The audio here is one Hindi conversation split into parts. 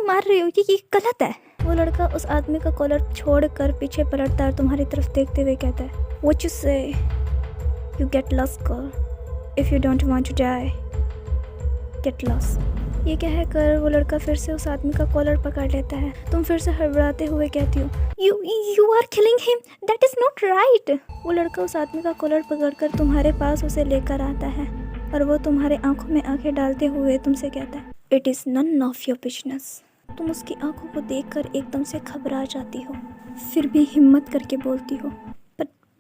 मार रही हो, ये गलत है। वो लड़का उस आदमी का कॉलर छोड़कर पीछे पलटता है और तुम्हारी तरफ देखते हुए कहता है, What you say? You get lost girl. If you don't want to die, get lost. ये कहकर वो लड़का फिर से उस आदमी का कॉलर पकड़ लेता है। तुम फिर से हड़बड़ाते हुए कहती हो, You are killing him. That is not right. वो लड़का उस आदमी का कॉलर पकड़कर तुम्हारे पास उसे लेकर आता है और वो तुम्हारे आंखों में आंखें डालते हुए तुमसे कहता है, It is none of your business. तुम उसकी आंखों को देखकर एकदम से घबरा जाती हो, फिर भी हिम्मत करके बोलती हो,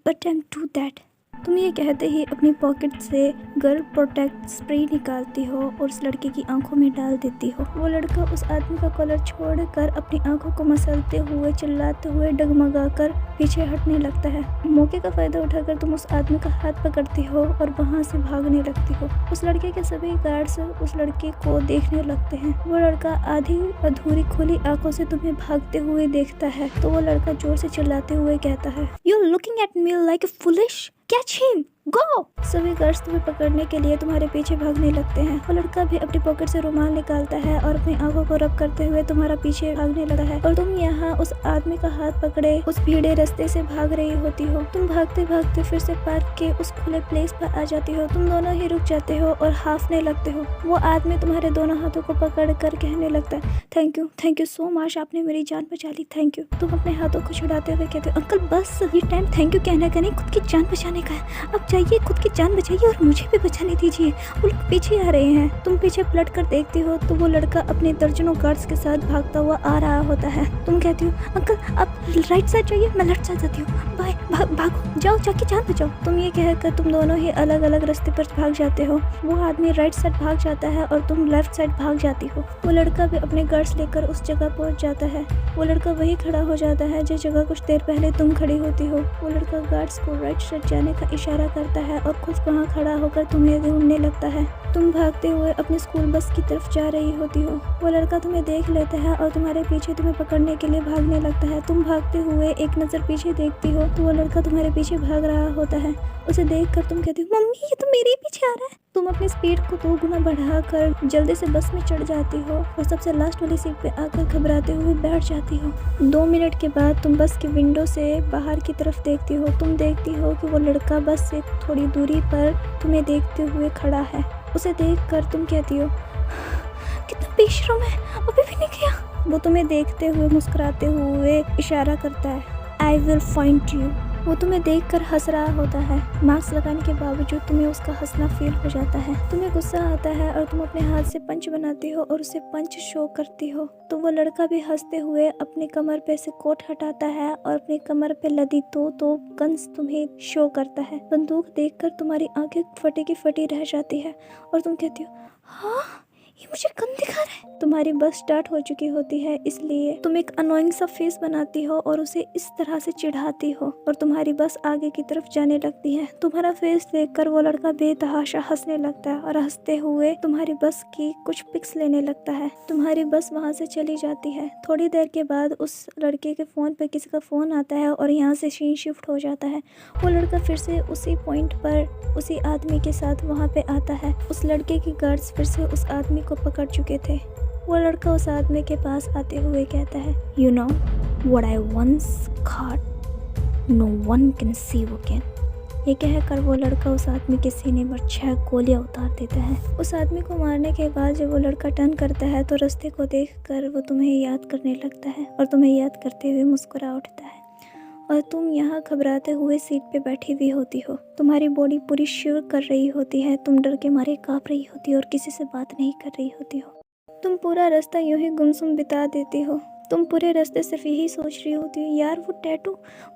But I'm do that. तुम ये कहते ही अपनी पॉकेट से गर्ल प्रोटेक्ट स्प्रे निकालती हो और उस लड़के की आंखों में डाल देती हो। वो लड़का उस आदमी का कॉलर छोड़कर अपनी आंखों को मसलते हुए, चिल्लाते हुए, डगमगाकर पीछे हटने लगता है। मौके का फायदा उठाकर तुम उस आदमी का हाथ पकड़ती हो और वहाँ से भागने लगती हो। उस लड़के के सभी गार्ड्स उस लड़के को देखने लगते हैं। वो लड़का आधी अधूरी खुली आंखों से तुम्हें भागते हुए देखता है तो वो लड़का जोर से चिल्लाते हुए कहता है, You're looking at me like a foolish. Catch him! Go! सभी गार्ड्स तुम्हें पकड़ने के लिए तुम्हारे पीछे भागने लगते हैं। वो लड़का भी अपनी पॉकेट से रुमाल निकालता है और अपनी आंखों को रब करते हुए तुम्हारा पीछे भागने लगा है और तुम यहाँ उस आदमी का हाथ पकड़े उस भीड़े रास्ते से भाग रही होती हो। तुम भागते भागते फिर से पार्क के उस खुले प्लेस पर आ जाती हो। तुम दोनों ही रुक जाते हो और हाफने लगते हो। वो आदमी तुम्हारे दोनों हाथों को पकड़ कर कहने लगता है, थैंक यू सो मच, आपने मेरी जान बचा ली, थैंक यू। तुम अपने हाथों को छुड़ाते हुए कहते हो, अंकल बस ये टाइम थैंक यू कहने का नहीं, खुद की जान बचाने का है। अब जाइए, खुद की जान बचाइए और मुझे भी बचाने दीजिए। वो लोग पीछे आ रहे हैं। तुम पीछे पलट कर देखती हो तो वो लड़का अपने दर्जनों गार्ड्स के साथ भागता हुआ आ रहा होता है। तुम कहती हो, अंकल आप राइट साइड जाइए, मैं लेफ्ट साइड जाती हूँ, बाय, भागो, जाओ, जाके जान बचाओ। तुम ये कहकर तुम दोनों ही अलग अलग रास्ते पर भाग जाते हो। वो आदमी राइट साइड भाग जाता है और तुम लेफ्ट साइड भाग जाती हो। वो लड़का भी अपने गार्ड्स लेकर उस जगह पहुंच जाता है। वो लड़का वही खड़ा हो जाता है जिस जगह कुछ देर पहले तुम खड़ी होती हो। वो लड़का गार्ड्स को राइट साइड जाने का इशारा करता है और खुद वहाँ खड़ा होकर तुम्हें ढूंढने लगता है। तुम भागते हुए अपनी स्कूल बस की तरफ जा रही होती हो। वो लड़का तुम्हें देख लेता है और तुम्हारे पीछे तुम्हें पकड़ने के लिए भागने लगता है। तुम भागते हुए एक नज़र पीछे देखती हो तो वो लड़का तुम्हारे पीछे भाग रहा होता है। उसे देखकर तुम कहती हो, मम्मी ये तो मेरे ही पीछे आ रहा है। तुम अपनी स्पीड को 2 गुना बढ़ाकर जल्दी से बस में चढ़ जाती हो और सबसे लास्ट वाली सीट पे आकर घबराते हुए बैठ जाती हो। 2 मिनट के बाद तुम बस की विंडो से बाहर की तरफ देखती हो। तुम देखती हो कि वो लड़का बस से थोड़ी दूरी पर तुम्हें देखते हुए खड़ा है। उसे देखकर तुम कहती हो, कितना बेशर्म है, अभी भी नहीं गया। वो तुम्हें देखते हुए मुस्कुराते हुए इशारा करता है, आई विल फाइंड यू। वो तुम्हें देखकर हंस रहा होता है। मास्क लगाने के बावजूद तुम्हें उसका हंसना फील हो जाता है। तुम्हें गुस्सा आता है और तुम अपने हाथ से पंच बनाती हो और उसे पंच शो करती हो। तो वो लड़का भी हंसते हुए अपने कमर पे से कोट हटाता है और अपने कमर पे लदी दो गन्स तुम्हें शो करता है। बंदूक देखकर तुम्हारी आंखें फटी की फटी रह जाती है और तुम कहती हो, हाँ ये मुझे गन दिखा रहा है। तुम्हारी बस स्टार्ट हो चुकी होती है, इसलिए तुम एक अनोइंग सा फेस बनाती हो और उसे इस तरह से चिढ़ाती हो और तुम्हारी बस आगे की तरफ जाने लगती है। तुम्हारा फेस देखकर वो लड़का बेतहाशा हंसने लगता है और हंसते हुए तुम्हारी बस की कुछ पिक्स लेने लगता है। तुम्हारी बस वहाँ से चली जाती है। थोड़ी देर के बाद उस लड़के के फ़ोन पे किसी का फ़ोन आता है और यहाँ से सीन शिफ्ट हो जाता है। वो लड़का फिर से उसी पॉइंट पर उसी आदमी के साथ वहाँ पे आता है। उस लड़के के गार्ड्स फिर से उस आदमी को पकड़ चुके थे। वो लड़का उस आदमी के पास आते हुए कहता है, You know what I once caught, no one can see again. ये कहकर वो लड़का उस आदमी के सीने पर 6 गोलियां उतार देता है। उस आदमी को मारने के बाद जब वो लड़का टर्न करता है तो रास्ते को देखकर वो तुम्हें याद करने लगता है और तुम्हें याद करते हुए मुस्कुरा उठता है और तुम यहाँ घबराते हुए सीट पे बैठी हुई होती हो। तुम्हारी बॉडी पूरी शिवर कर रही होती है। तुम डर के मारे काँप रही होती हो और किसी से बात नहीं कर रही होती हो। तुम पूरा रास्ता यूं ही गुमसुम बिता देती हो। तुम पूरे रास्ते सिर्फ यही सोच रही होती हो, यार वो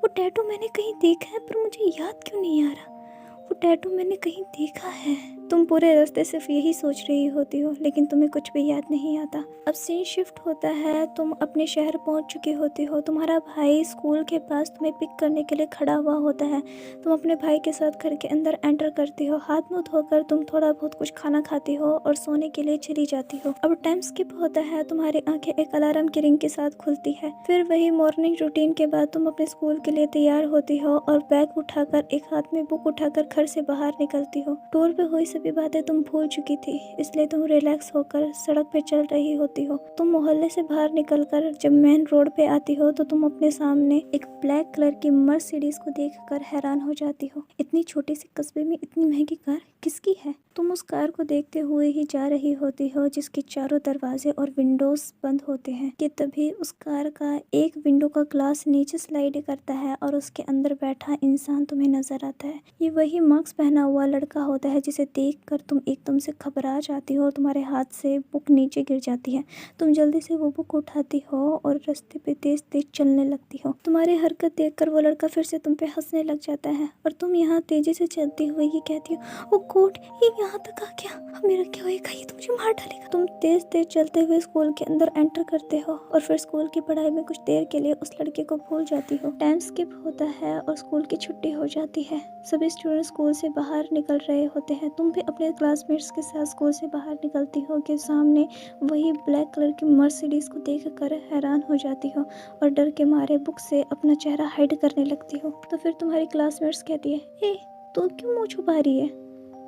टैटू मैंने कहीं देखा है पर मुझे याद क्यों नहीं आ रहा। वो टैटू मैंने कहीं देखा है। तुम पूरे रास्ते सिर्फ यही सोच रही होती हो लेकिन तुम्हें कुछ भी याद नहीं आता। अब सीन शिफ्ट होता है। तुम अपने शहर पहुंच चुकी होती हो। तुम्हारा भाई स्कूल के पास तुम्हें पिक करने के लिए खड़ा हुआ होता है। तुम अपने भाई के साथ घर के अंदर एंटर करती हो। हाथ मुंह धोकर तुम थोड़ा बहुत कुछ खाना खाती हो और सोने के लिए चली जाती हो। अब टाइम स्किप होता है। तुम्हारी आंखें एक अलार्म की रिंग के साथ खुलती है। फिर वही मॉर्निंग रूटीन के बाद तुम अपने स्कूल के लिए तैयार होती हो और बैग उठाकर एक हाथ में बुक उठाकर घर से बाहर निकलती हो। टूर पे हुई सभी बातें तुम भूल चुकी थी, इसलिए तुम रिलैक्स होकर सड़क पे चल रही होती हो। तुम मोहल्ले से बाहर निकलकर जब मेन रोड पे आती हो तो तुम अपने सामने एक ब्लैक कलर की मर्सिडीज को देखकर हैरान हो जाती हो। इतनी छोटी सी कस्बे में इतनी महंगी कार किसकी है? तुम उस कार को देखते हुए ही जा रही होती हो जिसके चारों दरवाजे और विंडोज बंद होते हैं कि तभी उस कार का एक विंडो का ग्लास नीचे स्लाइड करता है और उसके अंदर बैठा इंसान तुम्हें नजर आता है। ये वही मास्क पहना हुआ लड़का होता है जिसे देखकर तुम एकदम से घबरा जाती हो और तुम्हारे हाथ से बुक नीचे गिर जाती है। तुम जल्दी से वो बुक उठाती हो और रास्ते पे तेज तेज चलने लगती हो। तुम्हारी हरकत देखकर वो लड़का फिर से तुम पे हंसने लग जाता है और तुम यहाँ तेजी से चलती हुई ये कहती हो, वो कोट ये यहाँ तक आ गया, अब मेरा क्या होएगा, ये तो मुझे मार डालेगा। तुम तेज तेज चलते हुए स्कूल के अंदर एंटर करते हो और फिर स्कूल की पढ़ाई में कुछ देर के लिए उस लड़के को भूल जाती हो। टाइम स्किप होता है और स्कूल की छुट्टी हो जाती है। सभी स्टूडेंट स्कूल से बाहर निकल रहे होते हैं। तुम भी अपने क्लासमेट्स के साथ स्कूल से बाहर निकलती हो कि सामने वही ब्लैक कलर की मर्सिडीज को देखकर हैरान हो जाती हो और डर के मारे बुक से अपना चेहरा हाइड करने लगती हो। तो फिर तुम्हारी क्लासमेट्स कहती है, ए तू क्यों मुँह छुपा रही है,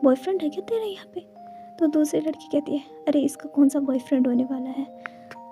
बॉयफ्रेंड है क्या तेरा यहाँ पे? तो दूसरी लड़की कहती है, अरे इसका कौन सा बॉयफ्रेंड होने वाला है।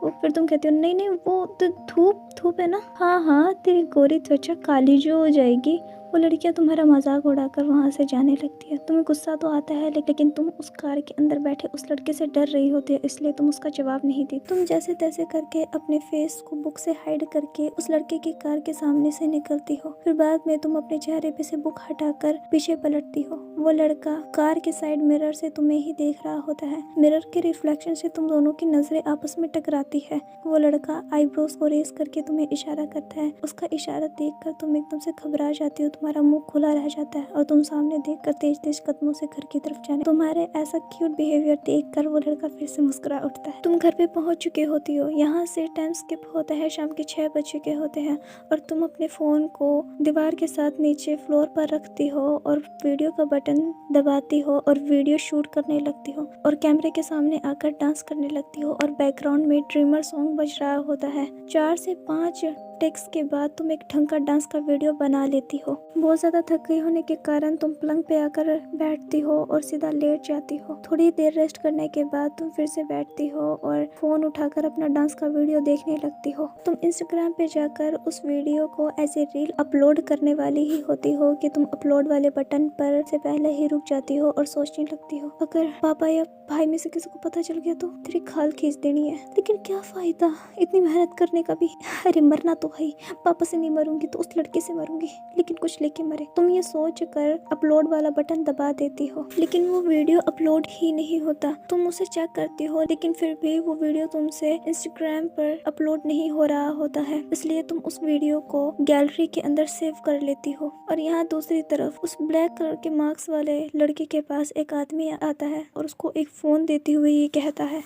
वो फिर तुम कहती हो, नहीं नहीं वो तो धूप धूप है ना, हाँ हाँ तेरी गोरी त्वचा काली जो हो जाएगी। वो लड़कियां तुम्हारा मजाक उड़ाकर वहाँ से जाने लगती है। तुम्हें गुस्सा तो आता है लेकिन तुम उस कार के अंदर बैठे उस लड़के से डर रही होती है, इसलिए तुम उसका जवाब नहीं दी। तुम जैसे तैसे करके अपने फेस को बुक से हाइड करके उस लड़के की कार के सामने से निकलती हो। फिर बाद में तुम अपने चेहरे पे से बुक हटाकर पीछे पलटती हो। वो लड़का कार के साइड मिरर से तुम्हें ही देख रहा होता है। मिरर के रिफ्लेक्शन से तुम दोनों की नजरें आपस में टकराती है। वो लड़का आईब्रोज को रेस करके तुम्हें इशारा करता है। उसका इशारा देखकर तुम एकदम से घबरा जाती हो, तुम्हारा मुंह खुला रह जाता है और तुम सामने देखकर तेज तेज कदमों से घर की तरफ जाने। तुम्हारे ऐसा क्यूट बिहेवियर देखकर वो लड़का फिर से मुस्कुरा उठता है। तुम घर पे पहुंच चुके होती हो। यहाँ से टाइम स्किप होता है, शाम के 6 बज चुके होते हैं और तुम अपने फोन को दीवार के साथ नीचे फ्लोर पर रखती हो और वीडियो का बटन दबाती हो और वीडियो शूट करने लगती हो और कैमरे के सामने आकर डांस करने लगती हो और बैकग्राउंड में ड्रीमर सॉन्ग बज रहा होता है। 4 से 5 टेक्स के बाद तुम एक ढंग का डांस का वीडियो बना लेती हो। बहुत ज्यादा थक गई होने के कारण तुम पलंग पे आकर बैठती हो और सीधा लेट जाती हो। थोड़ी देर रेस्ट करने के बाद तुम फिर से बैठती हो और फोन उठाकर अपना डांस का वीडियो देखने लगती हो। तुम इंस्टाग्राम पे जाकर उस वीडियो को एज ए रील अपलोड करने वाली ही होती हो कि तुम अपलोड वाले बटन पर से पहले ही रुक जाती हो और सोचने लगती हो, अगर पापा या भाई में से किसी को पता चल गया तो तेरी खाल खींच देनी है, लेकिन क्या फायदा इतनी मेहनत करने का भी। अरे मरना तो भाई, पापा से नहीं मरूंगी तो उस लड़के से मरूंगी, लेकिन कुछ लेके मरे। तुम ये सोच कर अपलोड वाला बटन दबा देती हो, लेकिन वो वीडियो अपलोड ही नहीं होता। तुम उसे चेक करती हो लेकिन फिर भी वो वीडियो तुमसे इंस्टाग्राम पर अपलोड नहीं हो रहा होता है, इसलिए तुम उस वीडियो को गैलरी के अंदर सेव कर लेती हो। और यहाँ दूसरी तरफ उस ब्लैक कलर के मार्क्स वाले लड़के के पास एक आदमी आता है और उसको एक फोन देते हुए ये कहता है,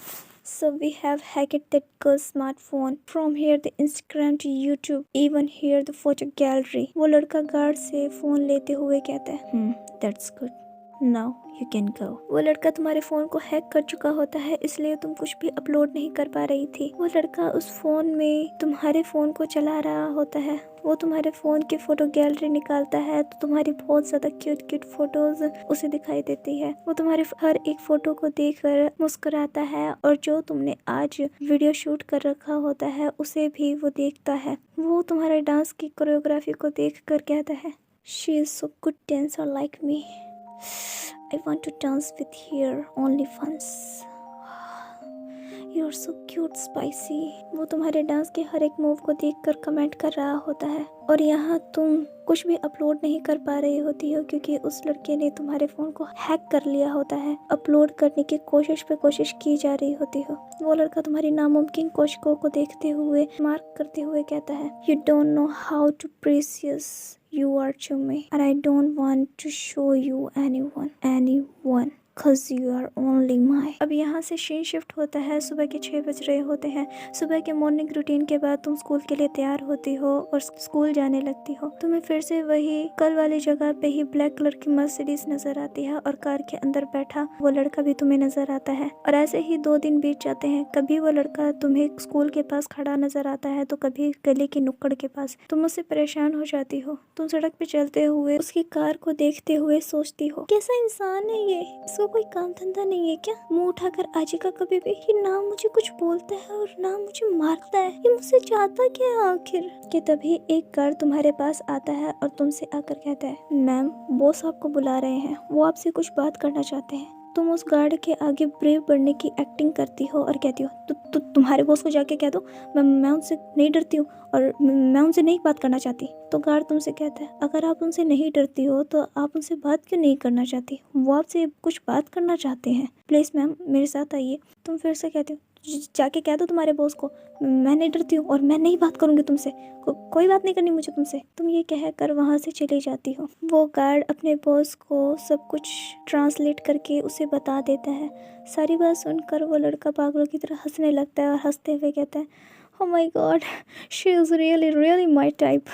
So we have hacked that girl's smartphone. From here the Instagram to YouTube, even here the photo gallery. वो लड़का गार्ड से फोन लेते हुए कहता है, That's good. Now you can go. वो लड़का तुम्हारे फोन को हैक कर चुका होता है, इसलिए तुम कुछ भी अपलोड नहीं कर पा रही थी। वो लड़का उस फोन में तुम्हारे फोन को चला रहा होता है। वो तुम्हारे फोन की फोटो गैलरी निकालता है तो तुम्हारी बहुत ज्यादा क्यूट क्यूट फोटोज उसे दिखाई देती है। वो तुम्हारे हर एक फोटो को देखकर मुस्कुराता है और जो तुमने आज वीडियो शूट कर रखा होता है उसे भी वो देखता है। वो तुम्हारे डांस की कोरियोग्राफी को देखकर कहता है, She is so good dancer like me. I want to dance with her only once. You're so cute, spicy. वो तुम्हारे डांस के हर एक मूव को देखकर कमेंट कर रहा होता है और यहाँ तुम कुछ भी अपलोड नहीं कर पा रही होती हो क्योंकि उस लड़के ने तुम्हारे फोन को हैक कर लिया होता है। अपलोड करने की कोशिश पे कोशिश की जा रही होती हो। वो लड़का तुम्हारी नामुमकिन कोशिशों को देखते हुए मार्क करते हुए कहता है, You don't know how to precious you are to me and I don't want to show you anyone. Cause you are only mine. अब यहाँ से सीन शिफ्ट होता है। सुबह के 6 बज रहे होते हैं। सुबह के मॉर्निंग रूटीन के बाद तुम स्कूल के लिए तैयार होती हो और स्कूल जाने लगती हो। तुम्हें फिर से वही कल वाली जगह पे ही ब्लैक कलर की मर्सिडीज नजर आती है और कार के अंदर बैठा वो लड़का भी तुम्हें नजर आता है। और ऐसे ही 2 दिन बीत जाते हैं। कभी वो लड़का तुम्हें स्कूल के पास खड़ा नजर आता है तो कभी गली की नुक्कड़ के पास। तुम उससे परेशान हो जाती हो। तुम सड़क पे चलते हुए उसकी कार को देखते हुए सोचती हो, कैसा इंसान है ये, इसको इसको कोई काम धंधा नहीं है क्या? मुंह उठाकर आजेगा कभी भी। ये ना मुझे कुछ बोलता है और ना मुझे मारता है। ये मुझसे चाहता क्या है आखिर? कि तभी एक गार्ड तुम्हारे पास आता है और तुमसे आकर कहता है, मैम बॉस आपको बुला रहे हैं, वो आपसे कुछ बात करना चाहते हैं। तुम उस गार्ड के आगे ब्रेव बनने की एक्टिंग करती हो और कहती हो, तो तुम्हारे बॉस को जाके कह दो मैं उनसे नहीं डरती हूँ और मैं उनसे नहीं बात करना चाहती। तो गार्ड तुमसे कहता है, अगर आप उनसे नहीं डरती हो तो आप उनसे बात क्यों नहीं करना चाहती? वो आपसे कुछ बात करना चाहते हैं, प्लीज़ मैम मेरे साथ आइए। तुम फिर से कहती हो, जाके कह दो तुम्हारे बॉस को मैं नहीं डरती हूँ और मैं नहीं बात करूँगी तुमसे, कोई बात नहीं करनी मुझे तुमसे। तुम ये कहकर वहाँ से चली जाती हो। वो गार्ड अपने बॉस को सब कुछ ट्रांसलेट करके उसे बता देता है। सारी बात सुनकर वो लड़का पागलों की तरह हंसने लगता है और हंसते हुए कहता है, oh my God, she is really really my type.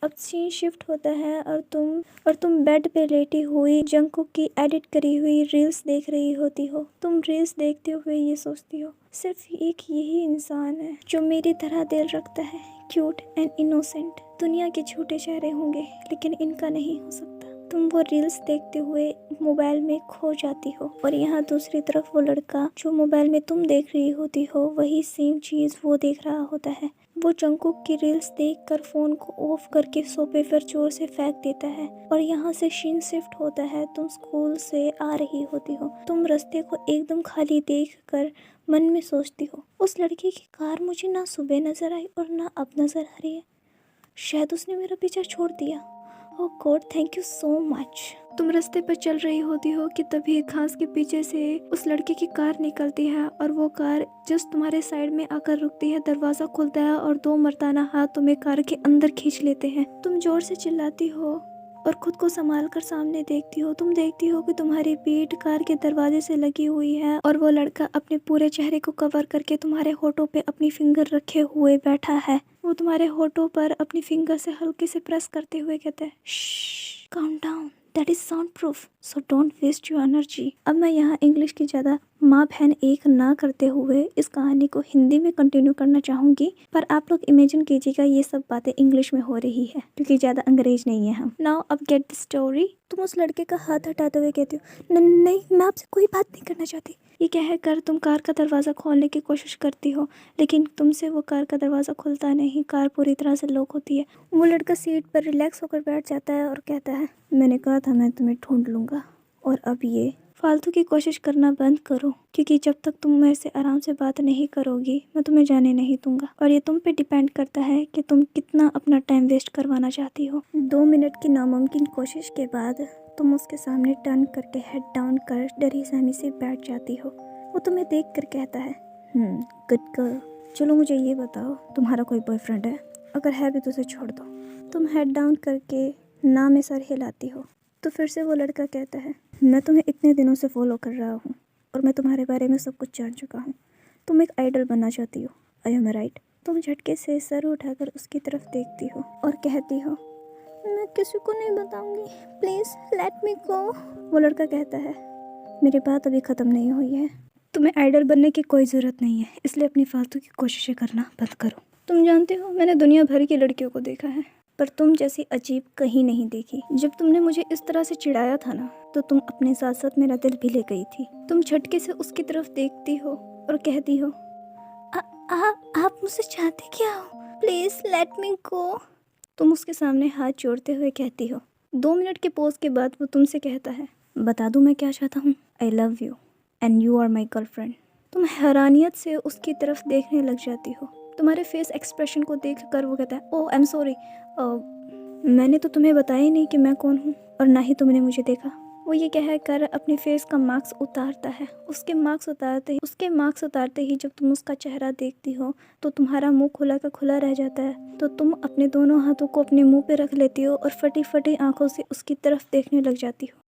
अब सीन शिफ्ट होता है और तुम बेड पे लेटी हुई जंगकुक की एडिट करी हुई रील्स देख रही होती हो। तुम रील्स देखते हुए ये सोचती हो, सिर्फ एक यही इंसान है जो मेरी तरह दिल रखता है, क्यूट एंड इनोसेंट। दुनिया के छोटे चेहरे होंगे लेकिन इनका नहीं हो सकता। तुम वो रील्स देखते हुए मोबाइल में खो जाती हो और यहाँ दूसरी तरफ वो लड़का जो मोबाइल में तुम देख रही होती हो वही सेम चीज़ वो देख रहा होता है। वो जंगकुक की रील्स देखकर फ़ोन को ऑफ करके सोफे पर जोर से फेंक देता है और यहाँ से सीन शिफ्ट होता है। तुम स्कूल से आ रही होती हो। तुम रास्ते को एकदम खाली देखकर मन में सोचती हो, उस लड़के की कार मुझे ना सुबह नज़र आई और ना अब नज़र आ रही है। शायद उसने मेरा पीछा छोड़ दिया। Oh God, thank you so much. तुम रास्ते पर चल रही होती हो कि तभी घास के पीछे से उस लड़के की कार निकलती है और वो कार जस्ट तुम्हारे साइड में आकर रुकती है। दरवाजा खुलता है और दो मर्दाना हाथ तुम्हें कार के अंदर खींच लेते हैं। तुम जोर से चिल्लाती हो और खुद को संभाल कर सामने देखती हो। तुम देखती हो कि तुम्हारी पीठ कार के दरवाजे से लगी हुई है और वो लड़का अपने पूरे चेहरे को कवर करके तुम्हारे होठों पे अपनी फिंगर रखे हुए बैठा है। वो तुम्हारे होठों पर अपनी फिंगर से हल्के से प्रेस करते हुए कहता है, calm down, that is soundproof, so don't waste your energy. अब मैं यहाँ इंग्लिश की ज़्यादा माँ बहन एक ना करते हुए इस कहानी को हिंदी में कंटिन्यू करना चाहूँगी, पर आप लोग इमेजिन कीजिएगा ये सब बातें इंग्लिश में हो रही है क्योंकि ज़्यादा अंग्रेज नहीं है हम। नाउ अब गेट द स्टोरी। तुम उस लड़के का हाथ हटाते हुए कहती हो, नहीं मैं आपसे कोई बात नहीं करना चाहती। ये कहकर तुम कार का दरवाज़ा खोलने की कोशिश करती हो लेकिन तुमसे वो कार का दरवाज़ा खुलता नहीं। कार पूरी तरह से लॉक होती है। वो लड़का सीट पर रिलैक्स होकर बैठ जाता है और कहता है, मैंने कहा था मैं तुम्हें ढूंढ लूँगा और अब ये फालतू की कोशिश करना बंद करो क्योंकि जब तक तुम मेरे से आराम से बात नहीं करोगी मैं तुम्हें जाने नहीं दूंगा और ये तुम पे डिपेंड करता है कि तुम कितना अपना टाइम वेस्ट करवाना चाहती हो। 2 मिनट की नामुमकिन कोशिश के बाद तुम उसके सामने टर्न करके हेड डाउन कर डरी सहमी से बैठ जाती हो। वो तुम्हें देख कर कहता है, गुड गर्ल, चलो मुझे ये बताओ तुम्हारा कोई बॉयफ्रेंड है? अगर है भी तो उसे छोड़ दो। तुम हेड डाउन करके ना में सर हिलाती हो। तो फिर से वो लड़का कहता है, मैं तुम्हें इतने दिनों से फॉलो कर रहा हूँ और मैं तुम्हारे बारे में सब कुछ जान चुका हूँ। तुम एक आइडल बनना चाहती हो, आई एम राइट? तुम झटके से सर उठाकर उसकी तरफ देखती हो और कहती हो, मैं किसी को नहीं बताऊंगी, प्लीज़ लेट मी गो। वो लड़का कहता है, मेरी बात अभी ख़त्म नहीं हुई है। तुम्हें आइडल बनने की कोई ज़रूरत नहीं है, इसलिए अपनी फालतू की कोशिशें करना बंद करो। तुम जानते हो मैंने दुनिया भर की लड़कियों को देखा है पर तुम जैसी अजीब कहीं नहीं देखी। जब तुमने मुझे इस तरह से चिढ़ाया था ना तो तुम अपने साथ साथ मेरा दिल भी ले गई थी। तुम झटके से उसकी तरफ देखती हो और कहती हो, आप मुझसे चाहते क्या हो? प्लीज़ लेट मी गो। तुम उसके सामने हाथ जोड़ते हुए कहती हो। 2 मिनट के पॉज के बाद वो तुमसे कहता है, बता दूं मैं क्या चाहता हूँ? I love you and you are my girlfriend. तुम हैरानियत से उसकी तरफ देखने लग जाती हो। तुम्हारे फेस एक्सप्रेशन को देख कर वो कहता है, ओह आई एम सॉरी, मैंने तो तुम्हें बताया ही नहीं कि मैं कौन हूँ और ना ही तुमने मुझे देखा। वो ये कहकर अपने फेस का मास्क उतारता है। उसके मास्क उतारते ही जब तुम उसका चेहरा देखती हो तो तुम्हारा मुंह खुला का खुला रह जाता है। तो तुम अपने दोनों हाथों को अपने मुंह पे रख लेती हो और फटी फटी आंखों से उसकी तरफ देखने लग जाती हो।